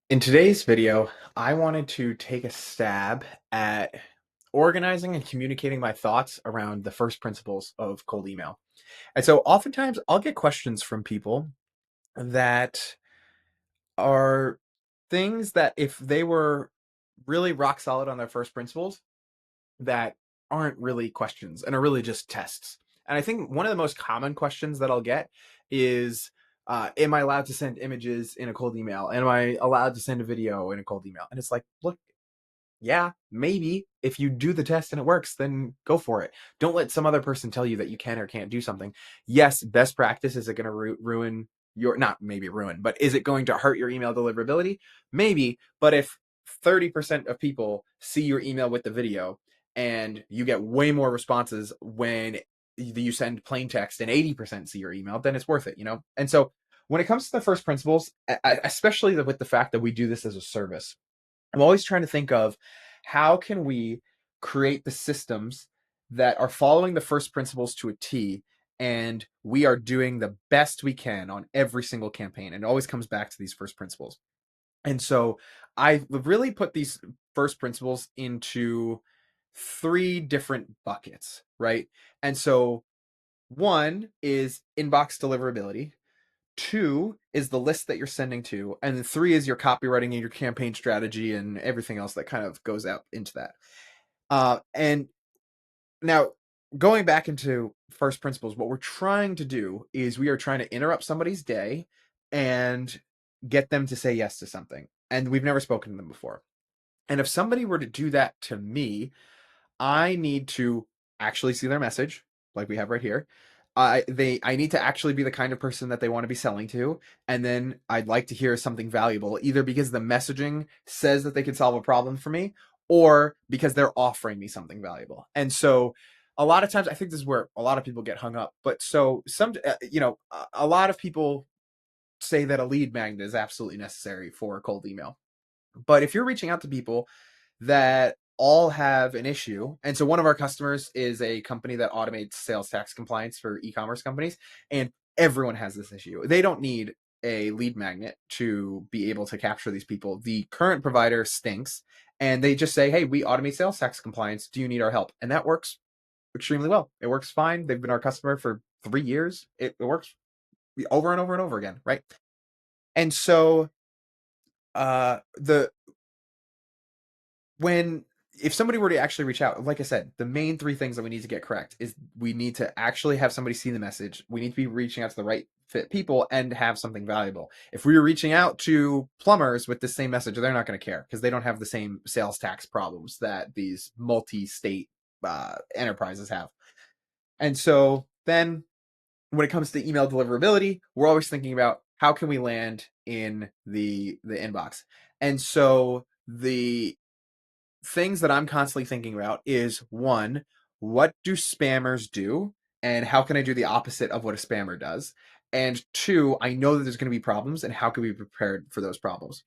In today's video, I wanted to take a stab at organizing and communicating my thoughts around the first principles of cold email. And so oftentimes I'll get questions from people that are things that if they were really rock solid on their first principles, that aren't really questions and are really just tests. And I think one of the most common questions that I'll get is, am I allowed to send images in a cold email? Am I allowed to send a video in a cold email? And it's like, look, yeah, maybe if you do the test and it works, then go for it. Don't let some other person tell you that you can or can't do something. Yes, best practice, is it going to ruin your, not maybe ruin, but is it going to hurt your email deliverability? Maybe. But if 30% of people see your email with the video and you get way more responses when you send plain text and 80% see your email, then it's worth it, you know? And so when it comes to the first principles, especially with the fact that we do this as a service, I'm always trying to think of how can we create the systems that are following the first principles to a T, and we are doing the best we can on every single campaign. And it always comes back to these first principles. And so I really put these first principles into three different buckets, right? And so one is inbox deliverability. Two is the list that you're sending to, and then three is your copywriting and your campaign strategy and everything else that kind of goes out into that. And now, going back into first principles, what we're trying to do is we are trying to interrupt somebody's day and get them to say yes to something. And we've never spoken to them before. And if somebody were to do that to me, I need to actually see their message, like we have right here. I need to actually be the kind of person that they want to be selling to, and then I'd like to hear something valuable, either because the messaging says that they could solve a problem for me, or because they're offering me something valuable. And so, a lot of times, I think this is where a lot of people get hung up. But so a lot of people say that a lead magnet is absolutely necessary for a cold email. But if you're reaching out to people that all have an issue. And so one of our customers is a company that automates sales tax compliance for e-commerce companies, and everyone has this issue. They don't need a lead magnet to be able to capture these people. The current provider stinks, and they just say, "Hey, we automate sales tax compliance. Do you need our help?" And that works extremely well. It works fine. They've been our customer for 3 years. It works over and over and over again, right? And so the when if somebody were to actually reach out, like I said, the main three things that we need to get correct is we need to actually have somebody see the message. We need to be reaching out to the right fit people and have something valuable. If we were reaching out to plumbers with the same message, they're not going to care because they don't have the same sales tax problems that these multi-state enterprises have. And so then when it comes to email deliverability, we're always thinking about how can we land in the inbox. And so the things that I'm constantly thinking about is one, what do spammers do? And how can I do the opposite of what a spammer does? And two, I know that there's going to be problems, and how can we be prepared for those problems?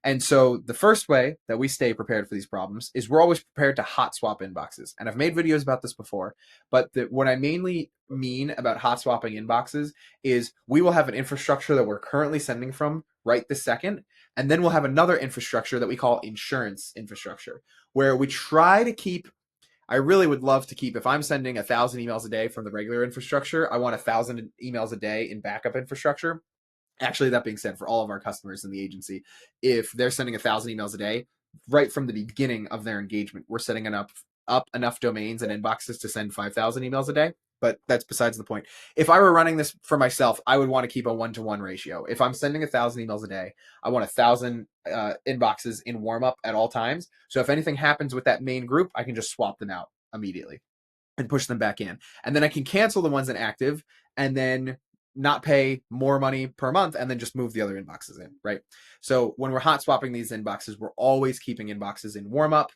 And so the first way that we stay prepared for these problems is we're always prepared to hot swap inboxes. And I've made videos about this before, but what I mainly mean about hot swapping inboxes is we will have an infrastructure that we're currently sending from right this second, and then we'll have another infrastructure that we call insurance infrastructure, where we try to keep. I really would love to keep, if I'm sending 1,000 emails a day from the regular infrastructure, I want 1,000 emails a day in backup infrastructure. Actually, that being said, for all of our customers in the agency, if they're sending 1,000 emails a day, right from the beginning of their engagement, we're setting up enough domains and inboxes to send 5,000 emails a day. But that's besides the point. If I were running this for myself, I would want to keep a 1-to-1 ratio. If I'm sending 1,000 emails a day, I want 1,000 inboxes in warm up at all times. So if anything happens with that main group, I can just swap them out immediately and push them back in. And then I can cancel the ones inactive and then not pay more money per month and then just move the other inboxes in, right? So when we're hot swapping these inboxes, we're always keeping inboxes in warm up.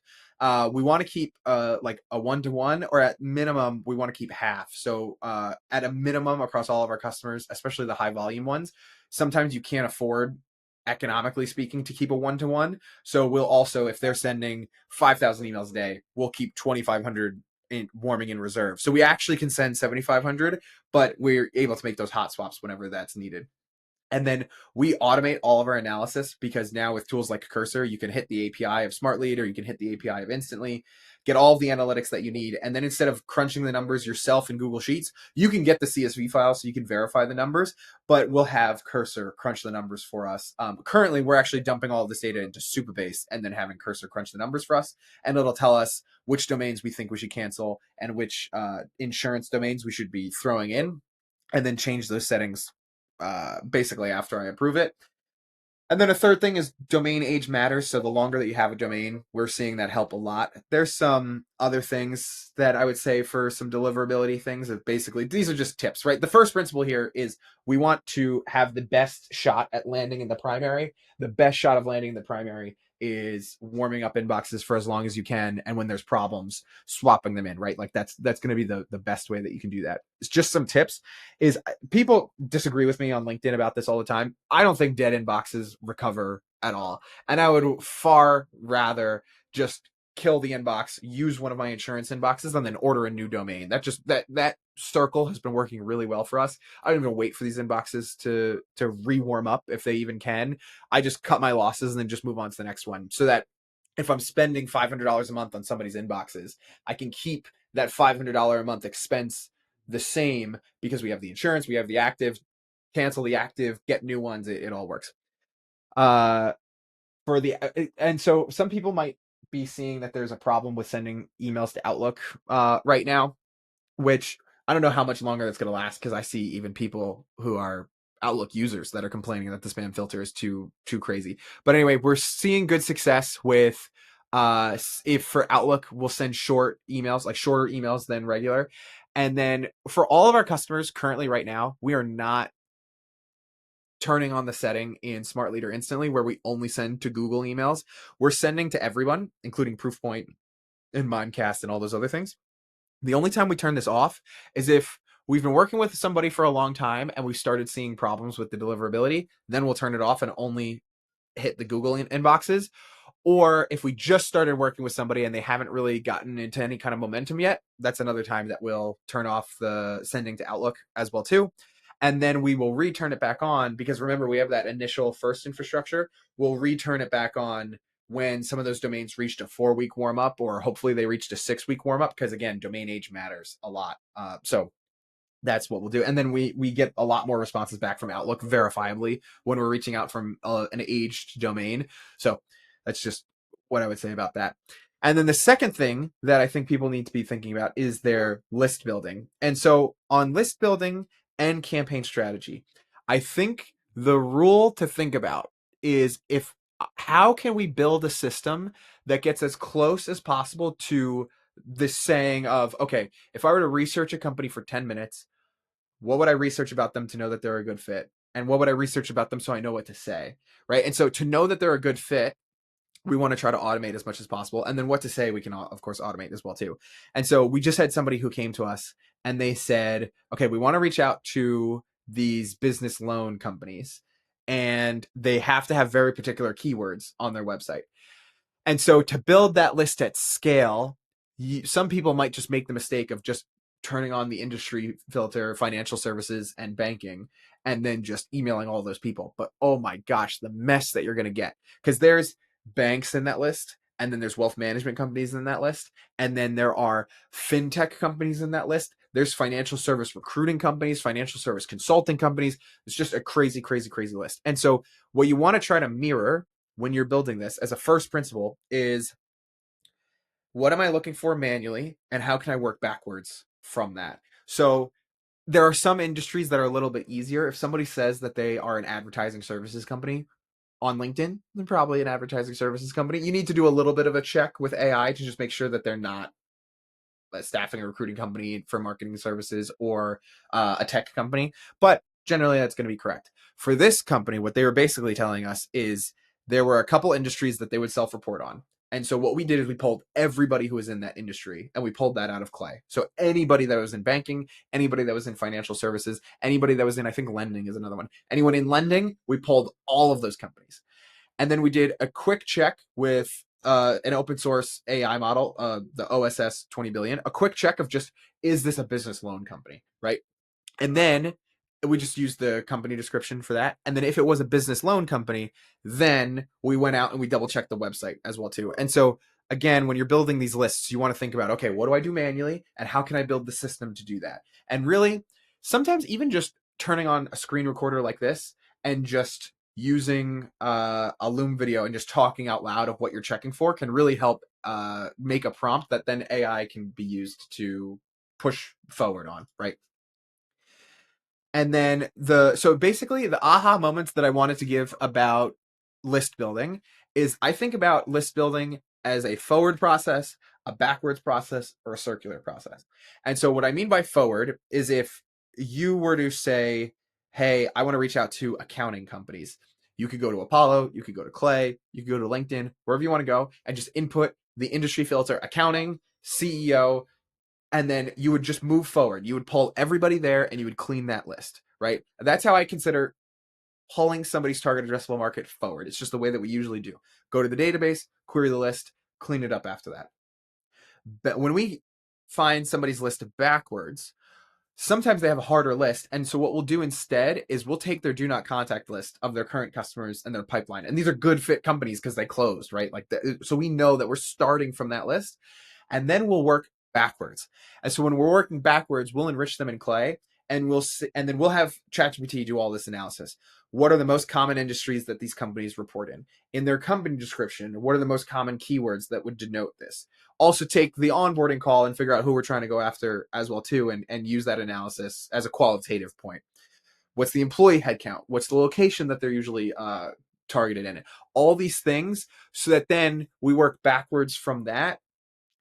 We want to keep like a 1-to-1, or at minimum, we want to keep half. So at a minimum across all of our customers, especially the high volume ones, sometimes you can't afford, economically speaking, to keep a 1-to-1. So we'll also, if they're sending 5,000 emails a day, we'll keep 2,500 warming in reserve. So we actually can send 7,500, but we're able to make those hot swaps whenever that's needed. And then we automate all of our analysis because now with tools like Cursor, you can hit the API of Smart Lead, or you can hit the API of Instantly, get all of the analytics that you need. And then instead of crunching the numbers yourself in Google Sheets, you can get the CSV file so you can verify the numbers, but we'll have Cursor crunch the numbers for us. Currently, we're actually dumping all of this data into Supabase and then having Cursor crunch the numbers for us. And it'll tell us which domains we think we should cancel and which insurance domains we should be throwing in, and then change those settings basically after I approve it. And then a third thing is domain age matters. So the longer that you have a domain, we're seeing that help a lot. There's some other things that I would say for some deliverability things of basically, these are just tips, right? The first principle here is we want to have the best shot at landing in the primary. The best shot of landing in the primary is warming up inboxes for as long as you can. And when there's problems, swapping them in, right? Like that's going to be the best way that you can do that. It's just some tips. Is people disagree with me on LinkedIn about this all the time. I don't think dead inboxes recover at all. And I would far rather just kill the inbox, use one of my insurance inboxes, and then order a new domain. That circle has been working really well for us. I don't even wait for these inboxes to rewarm up if they even can. I just cut my losses and then just move on to the next one, so that if I'm spending $500 a month on somebody's inboxes, I can keep that $500 a month expense the same because we have the insurance, we have the active, cancel the active, get new ones. It all works. Uh, for the and so some people might be seeing that there's a problem with sending emails to Outlook right now, which I don't know how much longer that's going to last, because I see even people who are Outlook users that are complaining that the spam filter is too crazy. But anyway, we're seeing good success with if for Outlook we'll send short emails, like shorter emails than regular. And then for all of our customers currently right now, we are not turning on the setting in Smart Leader Instantly where we only send to Google emails. We're sending to everyone, including Proofpoint and Mimecast and all those other things. The only time we turn this off is if we've been working with somebody for a long time and we started seeing problems with the deliverability, then we'll turn it off and only hit the Google inboxes. Or if we just started working with somebody and they haven't really gotten into any kind of momentum yet, that's another time that we'll turn off the sending to Outlook as well too. And then we will return it back on, because remember, we have that initial first infrastructure. We'll return it back on when some of those domains reached a 4-week warm up, or hopefully they reached a 6-week warm up, because again, domain age matters a lot. So that's what we'll do. And then we get a lot more responses back from Outlook verifiably when we're reaching out from an aged domain. So that's just what I would say about that. And then the second thing that I think people need to be thinking about is their list building. And so on list building and campaign strategy, I think the rule to think about is if how can we build a system that gets as close as possible to this saying of, okay, if I were to research a company for 10 minutes, what would I research about them to know that they're a good fit? And what would I research about them so I know what to say? Right. And so to know that they're a good fit, we want to try to automate as much as possible. And then what to say, we can, of course, automate as well, too. And so we just had somebody who came to us and they said, okay, we want to reach out to these business loan companies, and they have to have very particular keywords on their website. And so to build that list at scale, some people might just make the mistake of just turning on the industry filter, financial services and banking, and then just emailing all those people. But oh my gosh, the mess that you're going to get, because there's banks in that list, and then there's wealth management companies in that list, and then there are fintech companies in that list. There's financial service recruiting companies, financial service consulting companies. It's just a crazy, crazy, crazy list. And so what you want to try to mirror when you're building this as a first principle is, what am I looking for manually and how can I work backwards from that? So there are some industries that are a little bit easier. If somebody says that they are an advertising services company on LinkedIn, they're probably an advertising services company. You need to do a little bit of a check with AI to just make sure that they're not a staffing or recruiting company for marketing services, or a tech company. But generally, that's going to be correct. For this company, what they were basically telling us is there were a couple industries that they would self-report on. And so what we did is we pulled everybody who was in that industry and we pulled that out of Clay. So anybody that was in banking, anybody that was in financial services, anybody that was in, I think lending is another one. Anyone in lending, we pulled all of those companies. And then we did a quick check with an open source AI model, the OSS 20 billion, a quick check of just, is this a business loan company, right? And then we just used the company description for that. And then if it was a business loan company, then we went out and we double checked the website as well too. And so again, when you're building these lists, you want to think about, okay, what do I do manually and how can I build the system to do that? And really, sometimes even just turning on a screen recorder like this and just using a Loom video and just talking out loud of what you're checking for can really help make a prompt that then AI can be used to push forward on, right? And then so basically the aha moments that I wanted to give about list building is I think about list building as a forward process, a backwards process, or a circular process. And so what I mean by forward is if you were to say, hey, I want to reach out to accounting companies. You could go to Apollo, you could go to Clay, you could go to LinkedIn, wherever you want to go, and just input the industry filter accounting, CEO, and then you would just move forward. You would pull everybody there and you would clean that list, right? That's how I consider pulling somebody's target addressable market forward. It's just the way that we usually do. Go to the database, query the list, clean it up after that. But when we find somebody's list backwards, sometimes they have a harder list. And so what we'll do instead is we'll take their do not contact list of their current customers and their pipeline. And these are good fit companies because they closed, right? So we know that we're starting from that list and then we'll work backwards. And so when we're working backwards, we'll enrich them in Clay and then we'll have ChatGPT do all this analysis. What are the most common industries that these companies report in their company description? What are the most common keywords that would denote this? Also take the onboarding call and figure out who we're trying to go after as well too, and use that analysis as a qualitative point. What's the employee headcount? What's the location that they're usually targeted in? All these things, so that then we work backwards from that.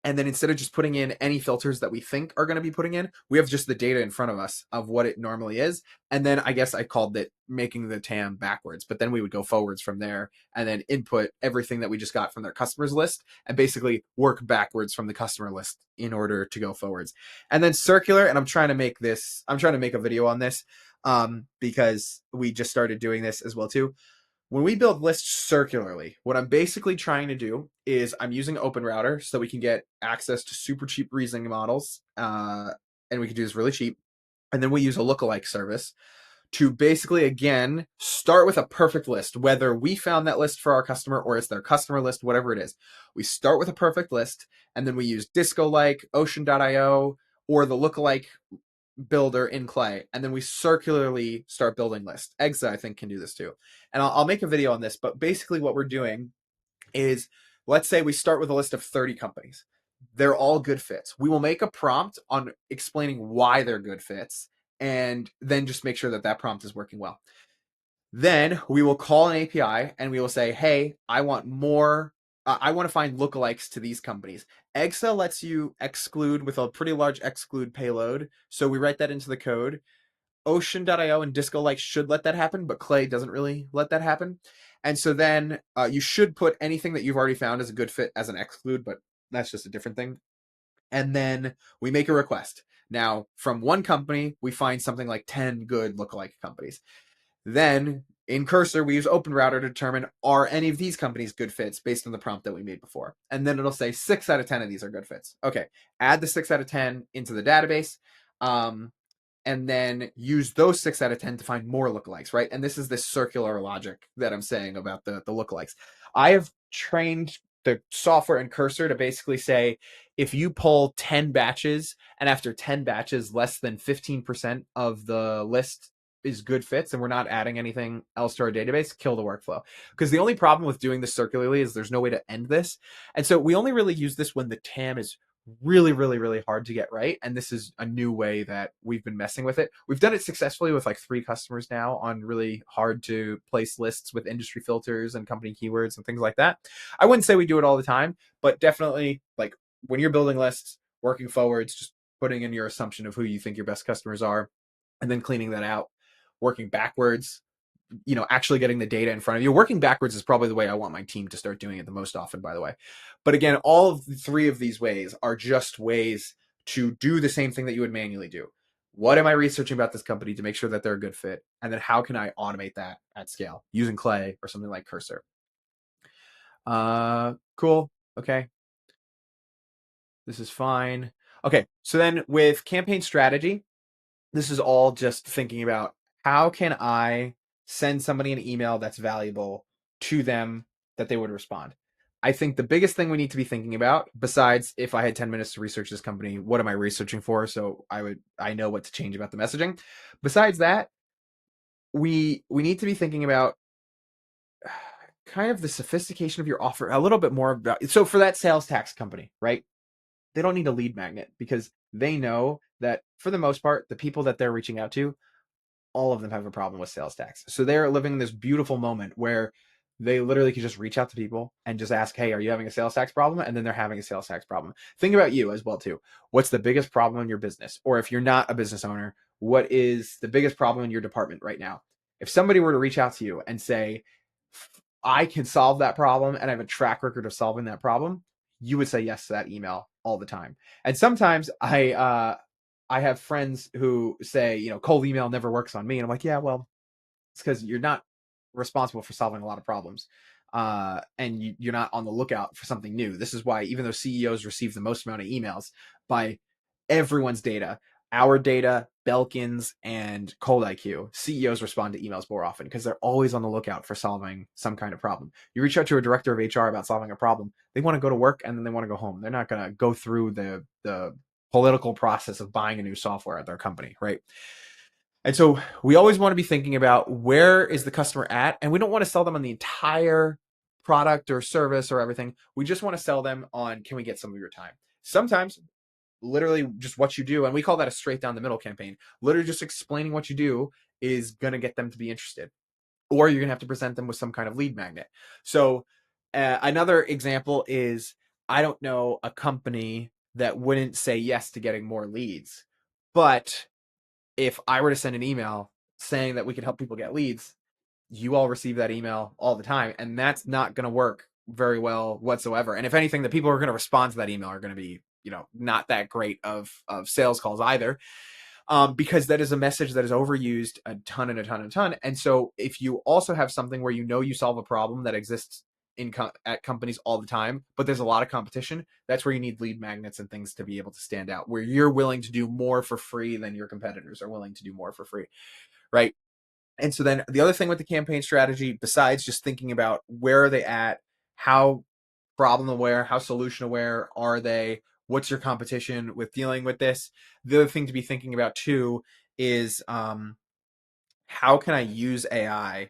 And then instead of just putting in any filters that we think are going to be putting in, we have just the data in front of us of what it normally is. And then I guess I called it making the TAM backwards, but then we would go forwards from there and then input everything that we just got from their customers list and basically work backwards from the customer list in order to go forwards. And then circular, and I'm trying to make a video on this because we just started doing this as well too. When we build lists circularly, what I'm basically trying to do is I'm using OpenRouter so we can get access to super cheap reasoning models, and we can do this really cheap. And then we use a lookalike service to basically, again, start with a perfect list, whether we found that list for our customer or it's their customer list, whatever it is. We start with a perfect list, and then we use Disco-like, Ocean.io, or the lookalike builder in Clay, and then we circularly start building lists. Exa, I think, can do this too. And I'll make a video on this, but basically what we're doing is, let's say we start with a list of 30 companies. They're all good fits. We will make a prompt on explaining why they're good fits, and then just make sure that that prompt is working well. Then we will call an API and we will say, hey, I want more. I want to find lookalikes to these companies. Exa lets you exclude with a pretty large exclude payload. So we write that into the code. Ocean.io and Disco-like should let that happen, but Clay doesn't really let that happen. And so then you should put anything that you've already found as a good fit as an exclude, but that's just a different thing. And then we make a request. Now, from one company, we find something like 10 good lookalike companies. Then in Cursor, we use OpenRouter to determine, are any of these companies good fits based on the prompt that we made before? And then it'll say 6 out of 10 of these are good fits. Okay, add the 6 out of 10 into the database. And then use those 6 out of 10 to find more lookalikes, right? And this is this circular logic that I'm saying about the lookalikes. I have trained the software in Cursor to basically say, if you pull 10 batches and after 10 batches, less than 15% of the list is good fits and we're not adding anything else to our database, kill the workflow. Because the only problem with doing this circularly is there's no way to end this. And so we only really use this when the TAM is really, really, really hard to get right. And this is a new way that we've been messing with it. We've done it successfully with like 3 customers now on really hard to place lists with industry filters and company keywords and things like that. I wouldn't say we do it all the time, but definitely like when you're building lists, working forwards, just putting in your assumption of who you think your best customers are, and then cleaning that out, working backwards, actually getting the data in front of you. Working backwards is probably the way I want my team to start doing it the most often, by the way. But again, all of the 3 of these ways are just ways to do the same thing that you would manually do. What am I researching about this company to make sure that they're a good fit? And then how can I automate that at scale using Clay or something like Cursor? Cool. Okay. This is fine. Okay. So then with campaign strategy, this is all just thinking about how can I send somebody an email that's valuable to them that they would respond? I think the biggest thing we need to be thinking about, besides if I had 10 minutes to research this company, what am I researching for? So I know what to change about the messaging. Besides that, we need to be thinking about kind of the sophistication of your offer a little bit more about. So for that sales tax company, right? They don't need a lead magnet because they know that for the most part, the people that they're reaching out to, all of them have a problem with sales tax. So they're living in this beautiful moment where they literally can just reach out to people and just ask, hey, are you having a sales tax problem? And then they're having a sales tax problem. Think about you as well, too. What's the biggest problem in your business? Or if you're not a business owner, what is the biggest problem in your department right now? If somebody were to reach out to you and say, I can solve that problem and I have a track record of solving that problem, you would say yes to that email all the time. And sometimes I have friends who say, cold email never works on me. And I'm like, yeah, well, it's because you're not responsible for solving a lot of problems. And you're not on the lookout for something new. This is why, even though CEOs receive the most amount of emails by everyone's data, our data, Belkin's, and Cold IQ, CEOs respond to emails more often because they're always on the lookout for solving some kind of problem. You reach out to a director of HR about solving a problem, they want to go to work and then they want to go home. They're not going to go through the political process of buying a new software at their company, right? And so we always want to be thinking about where is the customer at, and we don't want to sell them on the entire product or service or everything. We just want to sell them on, can we get some of your time? Sometimes literally just what you do, and we call that a straight down the middle campaign. Literally just explaining what you do is going to get them to be interested, or you're going to have to present them with some kind of lead magnet. So another example is, I don't know a company that wouldn't say yes to getting more leads, but if I were to send an email saying that we could help people get leads, you all receive that email all the time, and that's not going to work very well whatsoever. And if anything, the people who are going to respond to that email are going to be, not that great of sales calls either, because that is a message that is overused a ton and a ton and a ton. And so if you also have something where you solve a problem that exists at companies all the time, but there's a lot of competition, that's where you need lead magnets and things to be able to stand out, where you're willing to do more for free than your competitors are willing to do more for free, right? And so then the other thing with the campaign strategy, besides just thinking about where are they at, how problem aware, how solution aware are they, what's your competition with dealing with this, the other thing to be thinking about too is, how can I use AI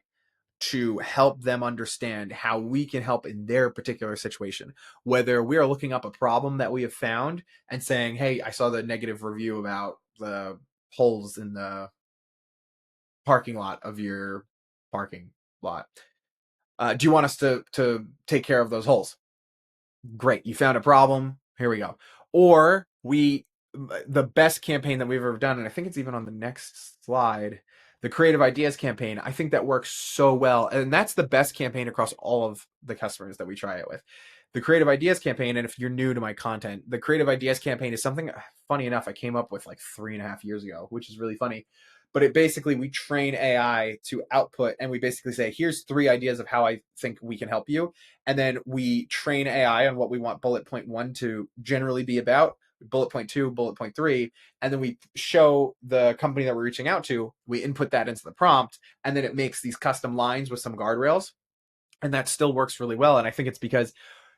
to help them understand how we can help in their particular situation. Whether we are looking up a problem that we have found and saying, hey, I saw the negative review about the holes in the parking lot of your parking lot. Do you want us to take care of those holes? Great, you found a problem. Here we go. Or the best campaign that we've ever done, and I think it's even on the next slide, the creative ideas campaign. I think that works so well, and that's the best campaign across all of the customers that we try it with. The creative ideas campaign, and if you're new to my content, the creative ideas campaign is something, funny enough, I came up with like 3.5 years ago, which is really funny. But it basically, we train AI to output, and we basically say, here's 3 ideas of how I think we can help you, and then we train AI on what we want bullet point 1 to generally be about, bullet point 2, bullet point 3, and then we show the company that we're reaching out to, we input that into the prompt, and then it makes these custom lines with some guardrails, and that still works really well. And I think it's because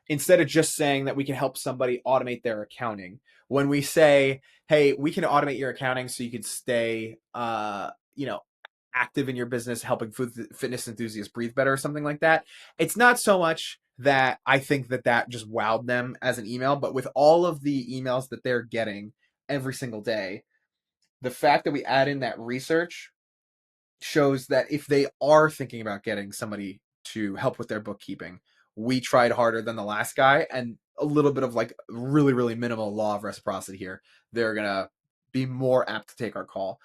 instead of just saying that we can help somebody automate their accounting, when we say, hey, we can automate your accounting so you could stay active in your business, helping fitness enthusiasts breathe better or something like that, it's not so much that I think that just wowed them as an email, but with all of the emails that they're getting every single day, the fact that we add in that research shows that if they are thinking about getting somebody to help with their bookkeeping, we tried harder than the last guy, and a little bit of like really, really minimal law of reciprocity here. They're going to be more apt to take our call.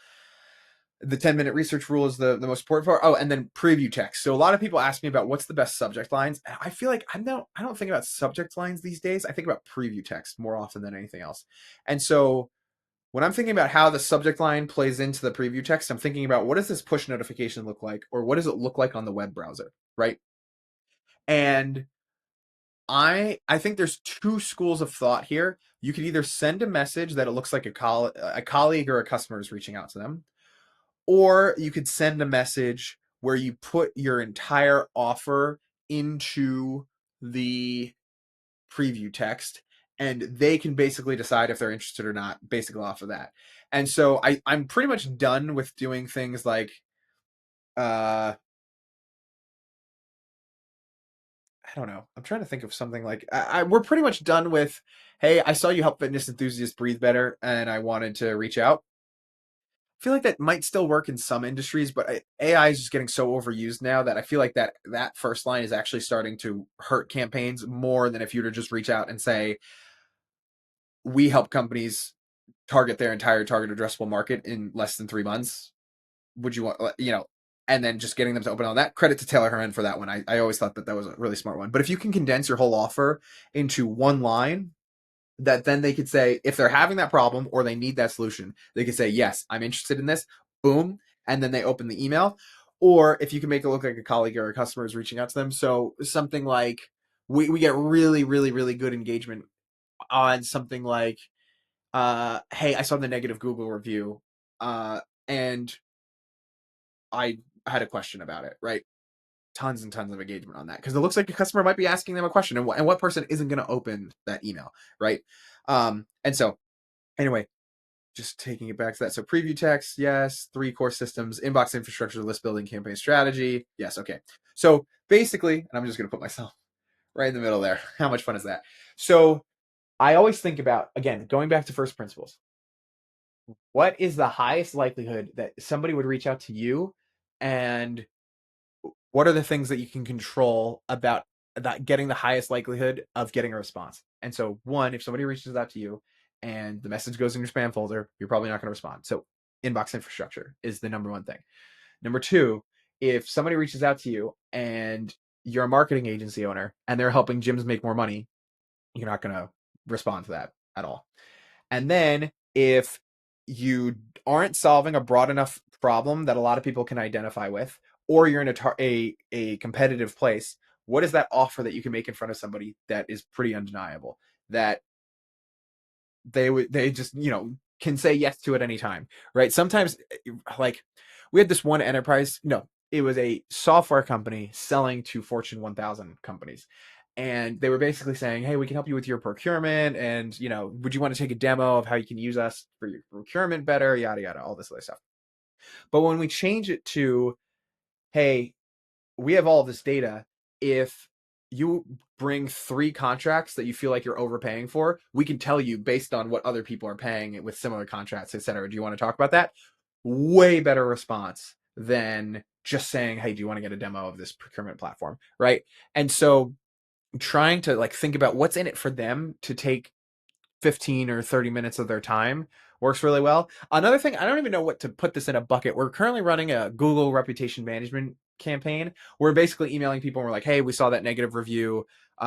The 10-minute research rule is the most important part. Oh, and then preview text. So a lot of people ask me about what's the best subject lines. I feel like I don't think about subject lines these days. I think about preview text more often than anything else. And so when I'm thinking about how the subject line plays into the preview text, I'm thinking about, what does this push notification look like, or what does it look like on the web browser, right? And I think there's 2 schools of thought here. You could either send a message that it looks like a colleague or a customer is reaching out to them, Or you could send a message where you put your entire offer into the preview text, and they can basically decide if they're interested or not basically off of that. And so I'm pretty much done with doing things like uh I don't know. I'm trying to think of something like we're pretty much done with, hey, I saw you help fitness enthusiasts breathe better and I wanted to reach out. I feel like that might still work in some industries, but AI is just getting so overused now that I feel like that first line is actually starting to hurt campaigns more than if you were to just reach out and say, we help companies target their entire target addressable market in less than 3 months. Would you want, and then just getting them to open on that? Credit to Taylor Herman for that one. I always thought that was a really smart one. But if you can condense your whole offer into one line, that then they could say, if they're having that problem or they need that solution, they could say, yes, I'm interested in this, boom, and then they open the email. Or if you can make it look like a colleague or a customer is reaching out to them. So something like, we get really, really, really good engagement on something like, hey, I saw the negative Google review, and I had a question about it, right? Tons and tons of engagement on that because it looks like a customer might be asking them a question, and what person isn't going to open that email, right? And so anyway, just taking it back to that. So preview text, yes. 3 core systems: inbox infrastructure, list building, campaign strategy. Yes, okay. So basically, and I'm just going to put myself right in the middle there. How much fun is that? So I always think about, again, going back to first principles. What is the highest likelihood that somebody would reach out to you, and what are the things that you can control about that getting the highest likelihood of getting a response? And so, one, if somebody reaches out to you and the message goes in your spam folder, you're probably not going to respond. So inbox infrastructure is the number one thing. Number two, if somebody reaches out to you and you're a marketing agency owner and they're helping gyms make more money, you're not going to respond to that at all. And then if you aren't solving a broad enough problem that a lot of people can identify with, or you're in a competitive place, what is that offer that you can make in front of somebody that is pretty undeniable, that they just can say yes to at any time, right? Sometimes, like, we had this one enterprise, no, it was a software company selling to Fortune 1000 companies, and they were basically saying, hey, we can help you with your procurement, and would you want to take a demo of how you can use us for your procurement better, yada yada, all this other stuff. But when we change it to, hey, we have all this data. If you bring 3 contracts that you feel like you're overpaying for, we can tell you based on what other people are paying with similar contracts, et cetera. Do you want to talk about that? Way better response than just saying, hey, do you want to get a demo of this procurement platform? Right. And so trying to think about what's in it for them to take 15 or 30 minutes of their time works really well. Another thing, I don't even know what to put this in a bucket. We're currently running a Google reputation management campaign. We're basically emailing people and we're like, hey, we saw that negative review.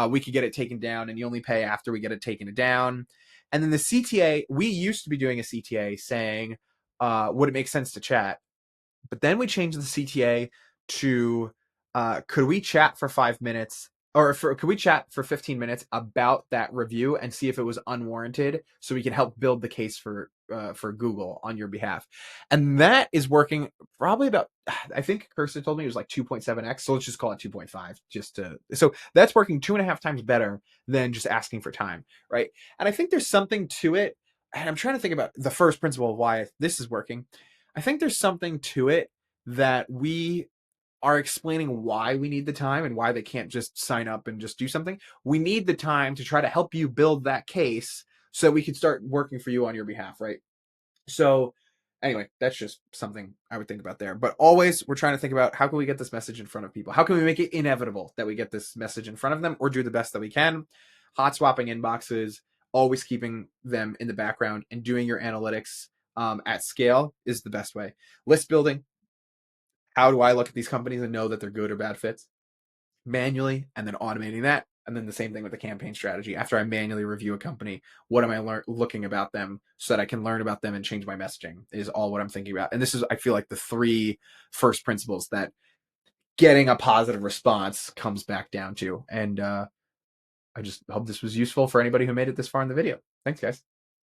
We could get it taken down, and you only pay after we get it taken down. And then the CTA, we used to be doing a CTA saying, would it make sense to chat? But then we changed the CTA to, could we chat for 5 minutes, or could we chat for 15 minutes about that review and see if it was unwarranted, so we can help build the case for Google on your behalf. And that is working probably about, I think Kirsten told me it was like 2.7x. So let's just call it 2.5, so that's working 2.5 times better than just asking for time. Right. And I think there's something to it. And I'm trying to think about the first principle of why this is working. I think there's something to it that we are explaining why we need the time and why they can't just sign up and just do something. We need the time to try to help you build that case so that we can start working for you on your behalf, right? So anyway, that's just something I would think about there. But always we're trying to think about, how can we get this message in front of people? How can we make it inevitable that we get this message in front of them, or do the best that we can? Hot swapping inboxes, always keeping them in the background, and doing your analytics at scale is the best way. List building. How do I look at these companies and know that they're good or bad fits? Manually, and then automating that. And then the same thing with the campaign strategy. After I manually review a company, what am I looking about them so that I can learn about them and change my messaging, is all what I'm thinking about. And this is, I feel like, the 3 first principles that getting a positive response comes back down to. And I just hope this was useful for anybody who made it this far in the video. Thanks, guys.